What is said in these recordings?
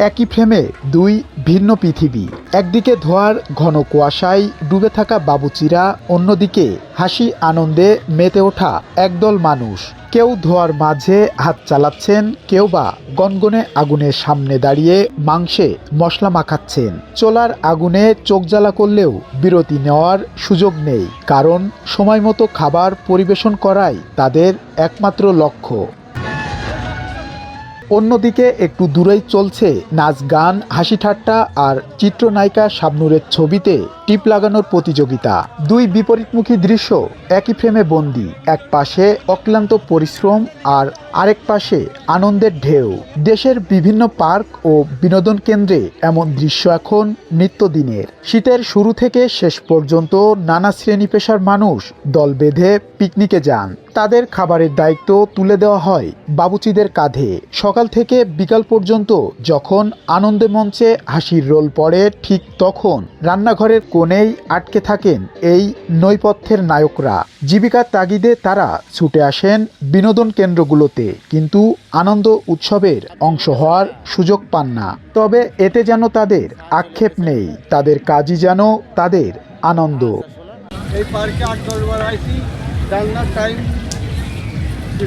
একই ফ্রেমে দুই ভিন্ন পৃথিবী। একদিকে ধোঁয়ার ঘন কুয়াশায় ডুবে থাকা বাবুচিরা, অন্যদিকে হাসি আনন্দে মেতে ওঠা একদল মানুষ। কেউ ধোঁয়ার মাঝে হাত চালাচ্ছেন, কেউ বা গনগনে আগুনের সামনে দাঁড়িয়ে মাংসে মশলা মাখাচ্ছেন। চোলার আগুনে চোখ জ্বালা করলেও বিরতি নেওয়ার সুযোগ নেই, কারণ সময়মতো খাবার পরিবেশন করাই তাদের একমাত্র লক্ষ্য। অন্যদিকে একটু দূরেই চলছে নাচ গান, হাসি ঠাট্টা আর চিত্রনায়িকা শাবনূরের ছবিতে টিপ লাগানোর প্রতিযোগিতা। দুই বিপরীতমুখী দৃশ্য একই ফ্রেমে বন্দী। এক পাশে অক্লান্ত পরিশ্রম আর আরেক পাশে আনন্দের ঢেউ। দেশের বিভিন্ন পার্ক ও বিনোদন কেন্দ্রে এমন দৃশ্য এখন নিত্যদিনের। শীতের শুরু থেকে শেষ পর্যন্ত নানা শ্রেণী পেশার মানুষ দল বেঁধে পিকনিকে যান। তাদের খাবারের দায়িত্ব তুলে দেওয়া হয় বাবুচিদের কাঁধে। সকাল থেকে বিকাল পর্যন্ত যখন আনন্দে মঞ্চে হাসির রোল পড়ে, ঠিক তখন রান্নাঘরের কোণেই আটকে থাকেন এই নৈপথ্যের নায়করা। জীবিকার তাগিদে তারা ছুটে আসেন বিনোদন কেন্দ্রগুলোতে, কিন্তু আনন্দ উৎসবের অংশ হওয়ার সুযোগ পান না। তবে এতে যেন তাদের আক্ষেপ নেই, তাদের কাজই যেন তাদের আনন্দ। এই পার্কে 8-10 বার আইছি, রান্নার টাইম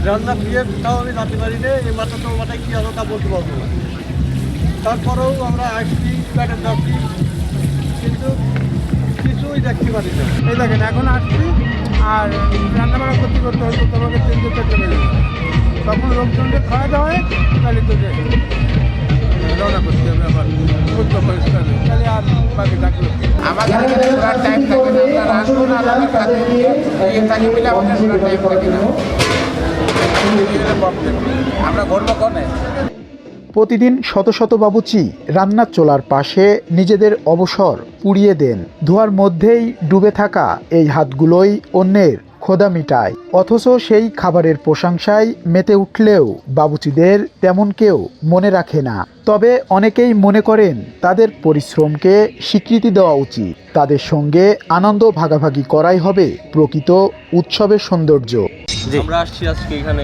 রান্না দিয়ে তাও আমি রাতে পারি না। এই মাথা তো মাথায় কী হলো তা বলতে পারবো না। তারপরেও আমরা আসছি, প্যাকেট যাচ্ছি, কিন্তু কিছুই দেখতে পারি না। এই দেখেন এখন আসছি আর রান্নাবাড়া করতে করতে হয়তো তোমাকে 3-4টা বেজে যাবে। তখন লোকজনকে খাওয়া দাওয়া হয়, তাহলে তো রওনা করতে হবে আবার উত্তর পরিষ্কার, তাহলে আর বাকি থাকলো। আমাদের এখানে ঘোরার টাইম থাকে না, আমরা আসবো না, আমাদের খাতে দিয়ে থাকি বলে আমাদের ঘোরার টাইম থাকে না। আমরা ঘুরবো কোনে? প্রতিদিন শত শত বাবুচি রান্নার চোলার পাশে নিজেদের অবসর পুড়িয়ে দেন। ধোঁয়ার মধ্যেই ডুবে থাকা এই হাতগুলোই অন্যের ক্ষুধা মিটায়। অথচ সেই খাবারের প্রশংসায় মেতে উঠলেও বাবুচিদের তেমন কেউ মনে রাখে না। তবে অনেকেই মনে করেন তাদের পরিশ্রমকে স্বীকৃতি দেওয়া উচিত। তাদের সঙ্গে আনন্দ ভাগাভাগি করাই হবে প্রকৃত উৎসবের সৌন্দর্য। আমরা আসছি আজকে এখানে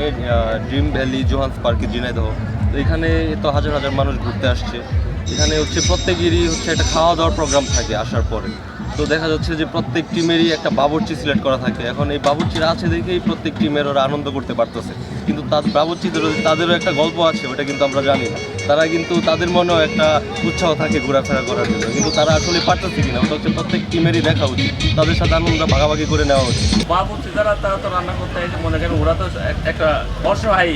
ড্রিম ভ্যালি জোহান্স পার্কে, ঝিনাইদহ। তো এখানে তো হাজার হাজার মানুষ ঘুরতে আসছে। এখানে প্রত্যেকেরই একটা খাওয়া দাওয়ার প্রোগ্রাম থাকে আসার পরে। তো দেখা যাচ্ছে যে প্রত্যেক টিমেরই একটা বাবুর্চি সিলেক্ট করা থাকে। এখন এই বাবুর্চিরা আছে দেখেই প্রত্যেক টিমের ওরা আনন্দ করতে পারতেছে, কিন্তু তাদেরও একটা গল্প আছে, ওটা কিন্তু আমরা জানি না। তারা কিন্তু তাদের মনেও একটা উৎসাহ থাকে ঘোরাফেরা করার জন্য, কিন্তু তারা আসলে পারতেছে কিনা ওটা প্রত্যেক টিমেরই দেখা উচিত। তাদের সাথে আনন্দ ভাগাভাগি করে নেওয়া উচিত। বাবুর্চি তারা তো রান্না করতে এসে মনে করেন ওরা তো একটা অসহায়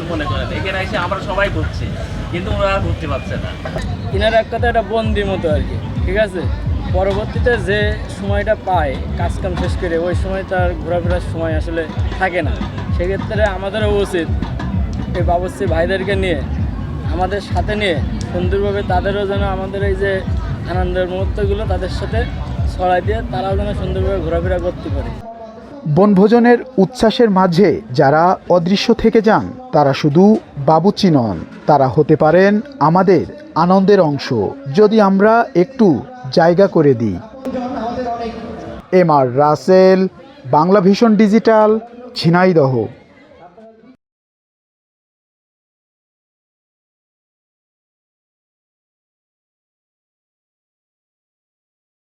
মনে করেন। এখানে এসে আমরা সবাই ঘুরছি, কিন্তু ওরা ঘুরতে পারছে না। ইনার এক কথা একটা বন্দি মতো আর কি, ঠিক আছে। পরবর্তীতে যে সময়টা পায় কাজকাম শেষ করে, ওই সময় তার ঘোরাফেরার সময় আসলে থাকে না। সেক্ষেত্রে আমাদেরও উচিত এই বাবুর্চি ভাইদেরকে নিয়ে, আমাদের সাথে নিয়ে সুন্দরভাবে তাদেরও যেন আমাদের এই যে আনন্দের মুহূর্তগুলো তাদের সাথে ছড়াই দিয়ে তারাও যেন সুন্দরভাবে ঘোরাফেরা করতে পারে। বনভোজনের উচ্ছ্বাসের মাঝে যারা অদৃশ্য থেকে যান তারা শুধু বাবুচি নন, তারা হতে পারেন আমাদের আনন্দের অংশ, যদি আমরা একটু জায়গা করে দিই। M R Rasel, Bangla vision digital, Jhenaidah.